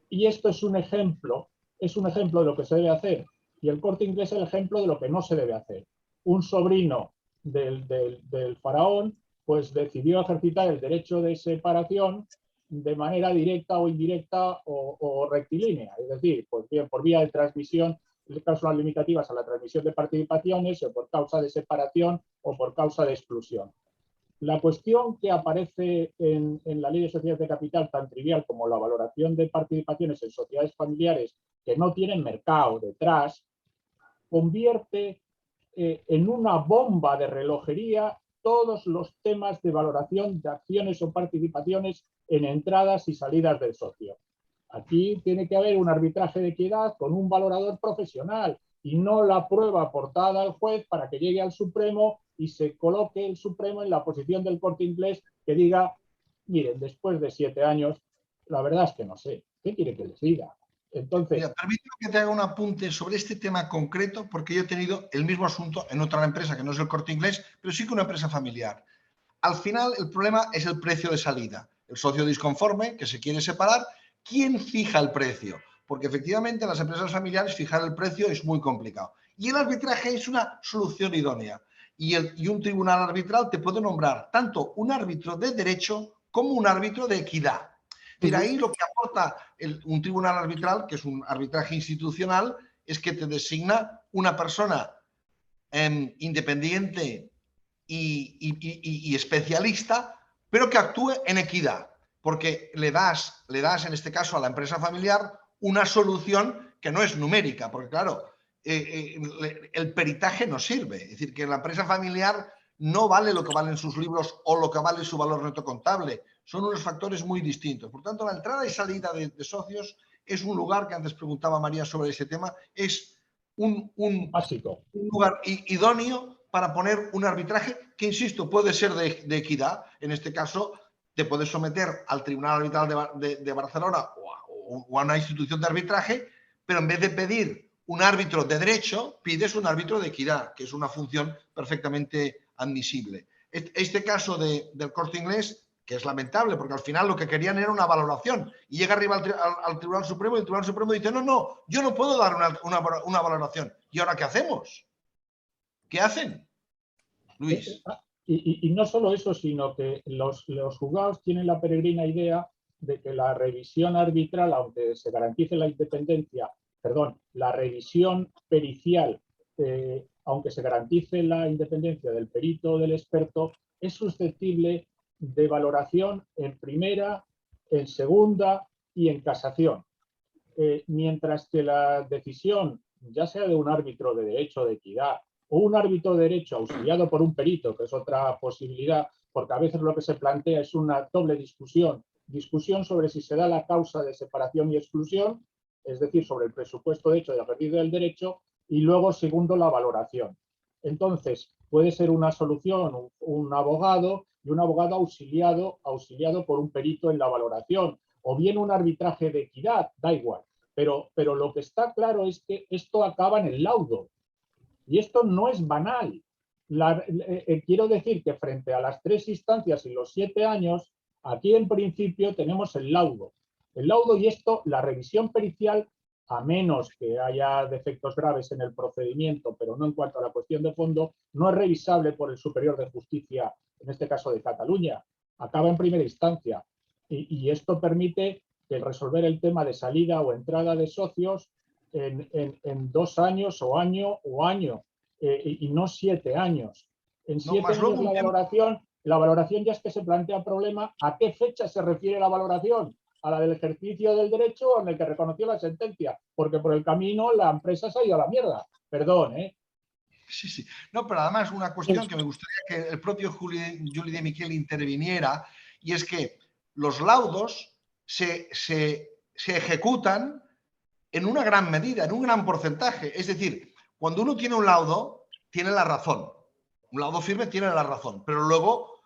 y esto es un ejemplo de lo que se debe hacer, y el Corte Inglés es el ejemplo de lo que no se debe hacer. Un sobrino del faraón pues decidió ejercitar el derecho de separación de manera directa o indirecta o rectilínea, es decir, pues bien por vía de transmisión de cláusulas limitativas a la transmisión de participaciones o por causa de separación o por causa de exclusión. La cuestión que aparece en la Ley de Sociedades de Capital, tan trivial como la valoración de participaciones en sociedades familiares que no tienen mercado detrás, convierte en una bomba de relojería todos los temas de valoración de acciones o participaciones en entradas y salidas del socio. Aquí tiene que haber un arbitraje de equidad con un valorador profesional y no la prueba aportada al juez para que llegue al Supremo y se coloque el Supremo en la posición del Corte Inglés que diga, miren, después de 7 años, la verdad es que no sé, ¿qué quiere que les diga? Entonces, mira, permíteme que te haga un apunte sobre este tema concreto, porque yo he tenido el mismo asunto en otra empresa que no es el Corte Inglés, pero sí que una empresa familiar. Al final, el problema es el precio de salida. El socio disconforme, que se quiere separar, ¿quién fija el precio? Porque efectivamente en las empresas familiares fijar el precio es muy complicado. Y el arbitraje es una solución idónea. Y un tribunal arbitral te puede nombrar tanto un árbitro de derecho como un árbitro de equidad. Mira, ahí lo que aporta un tribunal arbitral, que es un arbitraje institucional, es que te designa una persona independiente y especialista, pero que actúe en equidad, porque le das en este caso a la empresa familiar una solución que no es numérica, porque claro, el peritaje no sirve, es decir, que la empresa familiar no vale lo que valen sus libros o lo que vale su valor neto contable, son unos factores muy distintos. Por tanto, la entrada y salida de socios es un lugar, que antes preguntaba María sobre ese tema, es un lugar idóneo para poner un arbitraje que, insisto, puede ser de equidad. En este caso, te puedes someter al Tribunal Arbitral de Barcelona o a una institución de arbitraje, pero en vez de pedir un árbitro de derecho, pides un árbitro de equidad, que es una función perfectamente admisible. Este caso del Corte Inglés, que es lamentable, porque al final lo que querían era una valoración, y llega arriba al Tribunal Supremo y el Tribunal Supremo dice, no, yo no puedo dar una valoración. ¿Y ahora qué hacemos? ¿Qué hacen, Luis? Y no solo eso, sino que los juzgados tienen la peregrina idea de que la revisión arbitral, aunque se garantice la independencia, la revisión pericial, aunque se garantice la independencia del perito o del experto, es susceptible de valoración en primera, en segunda y en casación. Mientras que la decisión, ya sea de un árbitro de derecho de equidad o un árbitro de derecho auxiliado por un perito, que es otra posibilidad, porque a veces lo que se plantea es una doble discusión sobre si se da la causa de separación y exclusión, es decir, sobre el presupuesto de hecho de ejercicio del derecho, y luego, segundo, la valoración. Entonces, puede ser una solución un abogado y un abogado auxiliado por un perito en la valoración, o bien un arbitraje de equidad, da igual. Pero lo que está claro es que esto acaba en el laudo. Y esto no es banal. Quiero decir que frente a las 3 instancias y los 7 años, aquí en principio tenemos el laudo. El laudo y esto, la revisión pericial, a menos que haya defectos graves en el procedimiento, pero no en cuanto a la cuestión de fondo, no es revisable por el Superior de Justicia, en este caso de Cataluña. Acaba en primera instancia. Y esto permite que resolver el tema de salida o entrada de socios en 2 años o año, y no 7 años. En 7 años la valoración ya es que se plantea problema. ¿A qué fecha se refiere la valoración? ¿A la del ejercicio del derecho o en el que reconoció la sentencia? Porque por el camino la empresa se ha ido a la mierda. Perdón, ¿eh? Sí. No, pero además una cuestión que me gustaría que el propio Juli de Miquel interviniera, y es que los laudos se ejecutan en una gran medida, en un gran porcentaje. Es decir, cuando uno tiene un laudo, tiene la razón. Un laudo firme tiene la razón, pero luego,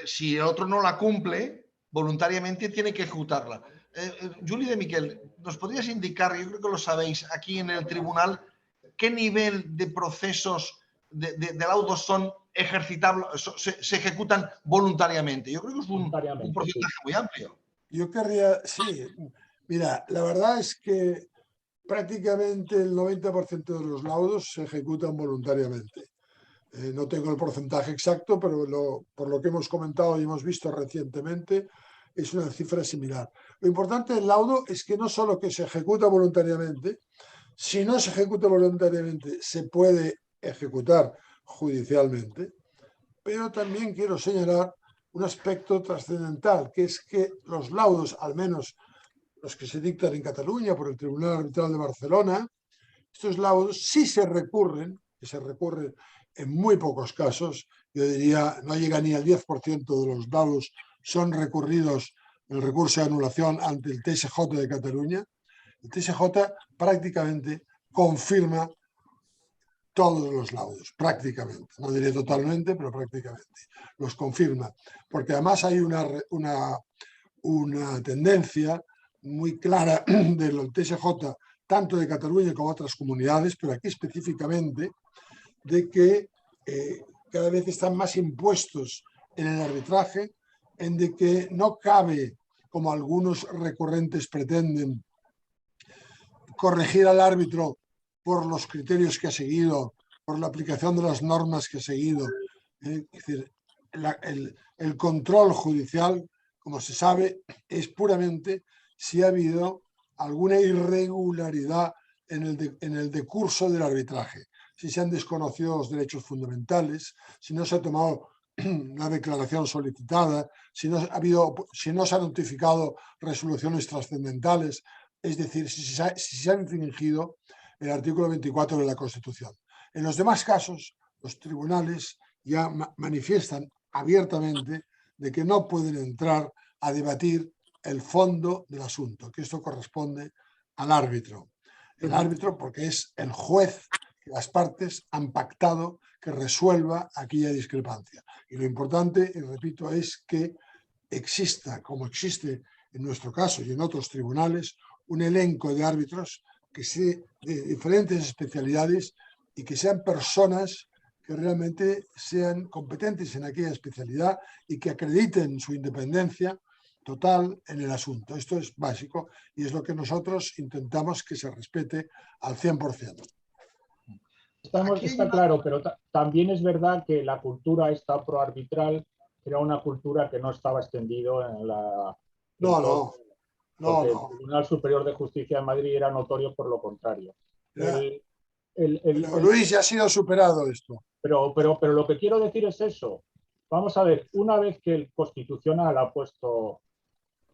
si el otro no la cumple, voluntariamente tiene que ejecutarla. Juli de Miquel, ¿nos podrías indicar, yo creo que lo sabéis, aquí en el tribunal, qué nivel de procesos de laudos son ejercitables, se ejecutan voluntariamente? Yo creo que es un porcentaje muy amplio. Yo querría, sí, mira, la verdad es que prácticamente el 90% de los laudos se ejecutan voluntariamente. No tengo el porcentaje exacto, pero por lo que hemos comentado y hemos visto recientemente, es una cifra similar. Lo importante del laudo es que no solo que se ejecuta voluntariamente, si no se ejecuta voluntariamente, se puede ejecutar judicialmente, pero también quiero señalar un aspecto trascendental, que es que los laudos, al menos los que se dictan en Cataluña por el Tribunal Arbitral de Barcelona, estos laudos sí se recurren, y se recurren en muy pocos casos, yo diría no llega ni al 10% de los laudos son recurridos el recurso de anulación ante el TSJ de Cataluña. El TSJ prácticamente confirma todos los laudos, prácticamente, no diré totalmente, pero prácticamente los confirma, porque además hay una tendencia muy clara del TSJ, tanto de Cataluña como de otras comunidades, pero aquí específicamente, de que cada vez están más impuestos en el arbitraje, en de que no cabe, como algunos recurrentes pretenden, corregir al árbitro por los criterios que ha seguido, por la aplicación de las normas que ha seguido. Es decir, el control judicial, como se sabe, es puramente si ha habido alguna irregularidad en el decurso del arbitraje, si se han desconocido los derechos fundamentales, si no se ha tomado la declaración solicitada, si no se han notificado resoluciones trascendentales, es decir, si se ha infringido el artículo 24 de la Constitución. En los demás casos, los tribunales ya manifiestan abiertamente de que no pueden entrar a debatir el fondo del asunto, que esto corresponde al árbitro. El árbitro, porque es el juez que las partes han pactado que resuelva aquella discrepancia. Y lo importante, y repito, es que exista, como existe en nuestro caso y en otros tribunales, un elenco de árbitros que sea de diferentes especialidades y que sean personas que realmente sean competentes en aquella especialidad y que acrediten su independencia total en el asunto. Esto es básico y es lo que nosotros intentamos que se respete al 100%. Está claro, pero también es verdad que la cultura esta proarbitral era una cultura que no estaba extendido en la... No. El Tribunal Superior de Justicia de Madrid era notorio por lo contrario. Luis, ya ha sido superado esto. Pero lo que quiero decir es eso. Vamos a ver, una vez que el Constitucional ha puesto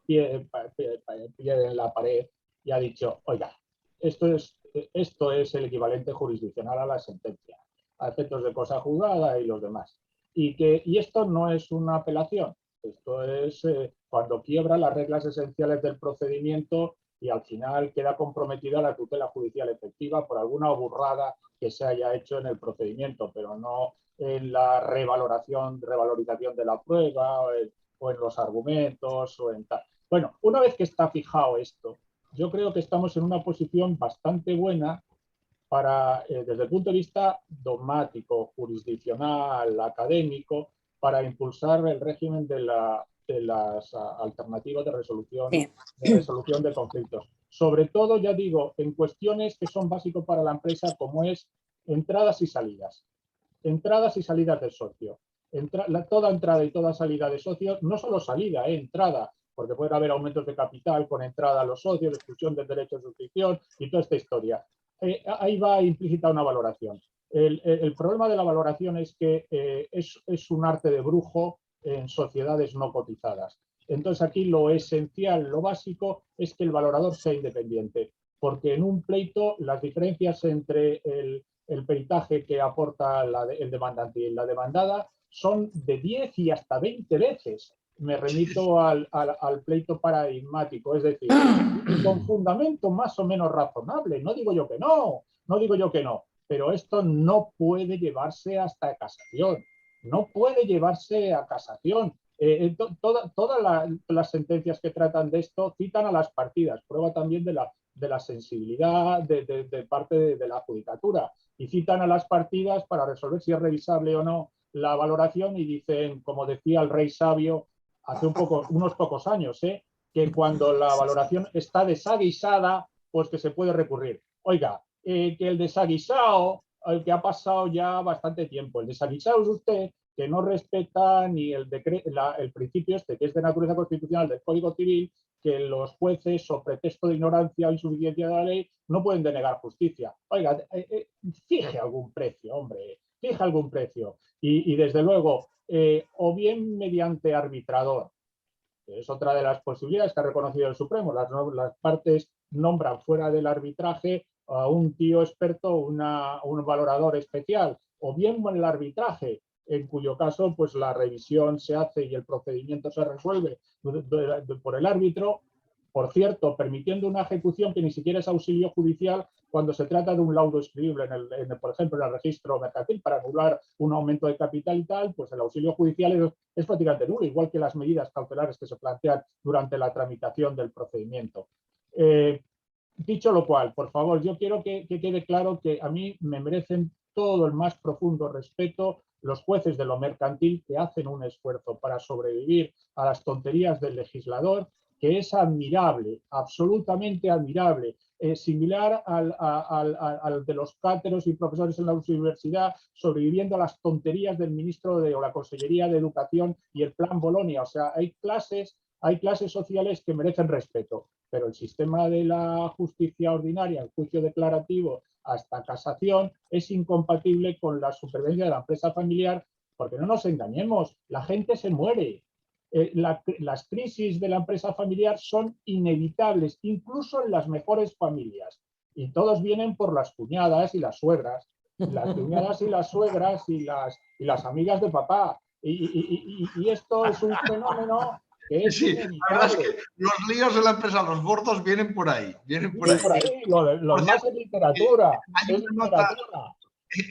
pie en la pared y ha dicho, oiga, esto es el equivalente jurisdiccional a la sentencia, a efectos de cosa juzgada y los demás. Y esto no es una apelación, esto es cuando quiebra las reglas esenciales del procedimiento y al final queda comprometida la tutela judicial efectiva por alguna burrada que se haya hecho en el procedimiento, pero no en la revalorización de la prueba o en los argumentos o en tal. Bueno, una vez que está fijado esto, yo creo que estamos en una posición bastante buena para, desde el punto de vista dogmático, jurisdiccional, académico, para impulsar el régimen de las alternativas de resolución de conflictos. Sobre todo, ya digo, en cuestiones que son básicas para la empresa, como es entradas y salidas. Entradas y salidas del socio. Toda entrada y toda salida de socios, no solo salida, entrada, porque puede haber aumentos de capital con entrada a los socios, exclusión del derecho de suscripción y toda esta historia. Ahí va implícita una valoración. El problema de la valoración es que es un arte de brujo en sociedades no cotizadas. Entonces aquí lo esencial, lo básico, es que el valorador sea independiente, porque en un pleito las diferencias entre el peritaje que aporta el demandante y la demandada son de 10 y hasta 20 veces. Me remito al pleito paradigmático, es decir, con fundamento más o menos razonable. No digo yo que no, pero esto no puede llevarse hasta casación. No puede llevarse a casación. Todas las sentencias que tratan de esto citan a las partidas, prueba también de la sensibilidad de parte de la judicatura, y citan a las partidas para resolver si es revisable o no la valoración y dicen, como decía el rey sabio hace unos pocos años, que cuando la valoración está desaguisada, pues que se puede recurrir. Oiga, que el desaguisado, el que ha pasado ya bastante tiempo, el desaguisado es usted que no respeta ni el principio este, que es de naturaleza constitucional del Código Civil, que los jueces, sobre pretexto de ignorancia o insuficiencia de la ley, no pueden denegar justicia. Oiga, fije algún precio, hombre, fije algún precio. Y desde luego, o bien mediante arbitrador, que es otra de las posibilidades que ha reconocido el Supremo, las partes nombran fuera del arbitraje a un tío experto, un valorador especial, o bien el arbitraje, en cuyo caso pues la revisión se hace y el procedimiento se resuelve por el árbitro, por cierto, permitiendo una ejecución que ni siquiera es auxilio judicial cuando se trata de un laudo escribible, por ejemplo, en el registro mercantil para anular un aumento de capital y tal, pues el auxilio judicial es prácticamente nulo, igual que las medidas cautelares que se plantean durante la tramitación del procedimiento. Dicho lo cual, por favor, yo quiero que quede claro que a mí me merecen todo el más profundo respeto los jueces de lo mercantil que hacen un esfuerzo para sobrevivir a las tonterías del legislador, que es admirable, absolutamente admirable, similar al de los cáteros y profesores en la universidad, sobreviviendo a las tonterías del ministro o la Consellería de Educación y el Plan Bolonia. O sea, hay clases sociales que merecen respeto, pero el sistema de la justicia ordinaria, el juicio declarativo hasta casación, es incompatible con la supervivencia de la empresa familiar, porque no nos engañemos, la gente se muere. Las crisis de la empresa familiar son inevitables, incluso en las mejores familias. Y todos vienen por las cuñadas y las suegras. Las cuñadas y las suegras y las amigas de papá. Y esto es un fenómeno que es Sí, la verdad es inevitable. que los líos en la empresa, los gordos vienen por ahí. Vienen por Sí, ahí. por ahí, lo Por demás es literatura, hay es una nota literatura.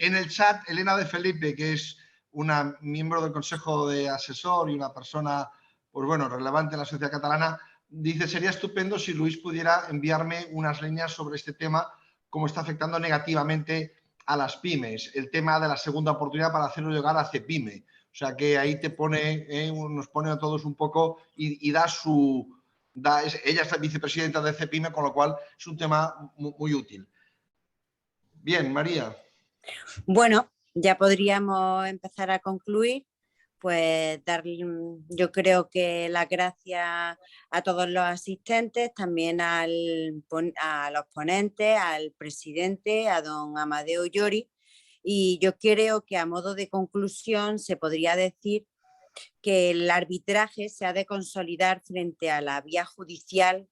en el chat, Elena de Felipe, que es una miembro del Consejo de Asesor y una persona, pues bueno, relevante en la sociedad catalana, dice: sería estupendo si Luis pudiera enviarme unas líneas sobre este tema, cómo está afectando negativamente a las pymes, el tema de la segunda oportunidad para hacerlo llegar a CEPYME. O sea que ahí te pone, nos pone a todos un poco y da su... ella es la vicepresidenta de CEPYME, con lo cual es un tema muy útil. Bien, María. Bueno, ya podríamos empezar a concluir. Pues yo creo que las gracias a todos los asistentes, también a los ponentes, al presidente, a don Amadeo Llori. Y yo creo que a modo de conclusión se podría decir que el arbitraje se ha de consolidar frente a la vía judicial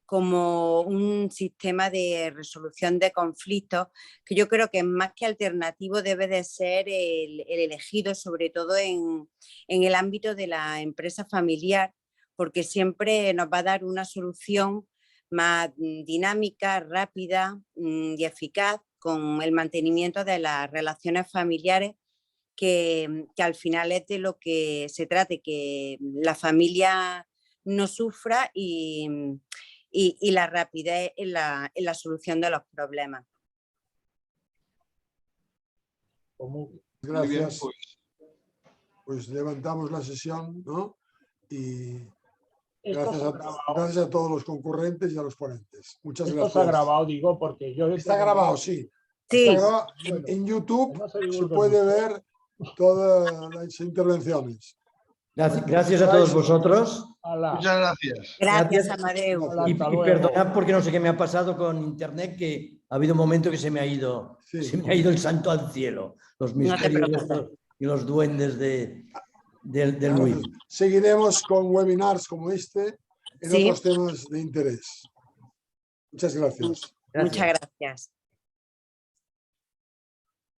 como un sistema de resolución de conflictos que yo creo que más que alternativo debe de ser el elegido, sobre todo en el ámbito de la empresa familiar, porque siempre nos va a dar una solución más dinámica, rápida y eficaz con el mantenimiento de las relaciones familiares, que al final es de lo que se trate, que la familia no sufra y la rapidez en la solución de los problemas. Muy bien, Gracias. Pues levantamos la sesión, ¿no? Y gracias a todos los concurrentes y a los ponentes. Muchas Esto gracias. se ha grabado, digo, porque yo... Está grabado, sí. Sí. Está grabado. Bueno, En YouTube no se se divulguen puede mucho. ver todas las intervenciones. Gracias a todos vosotros. Ala, muchas gracias. Gracias, Gracias. Amadeu. ala, Y hasta luego. perdonad porque no sé qué me ha pasado con internet, que ha habido un momento que se me ha ido el santo al cielo. Los misterios preocupes. y los duendes del Luis. Seguiremos con webinars como este en Sí. otros temas de interés. Muchas gracias. Gracias. Muchas gracias.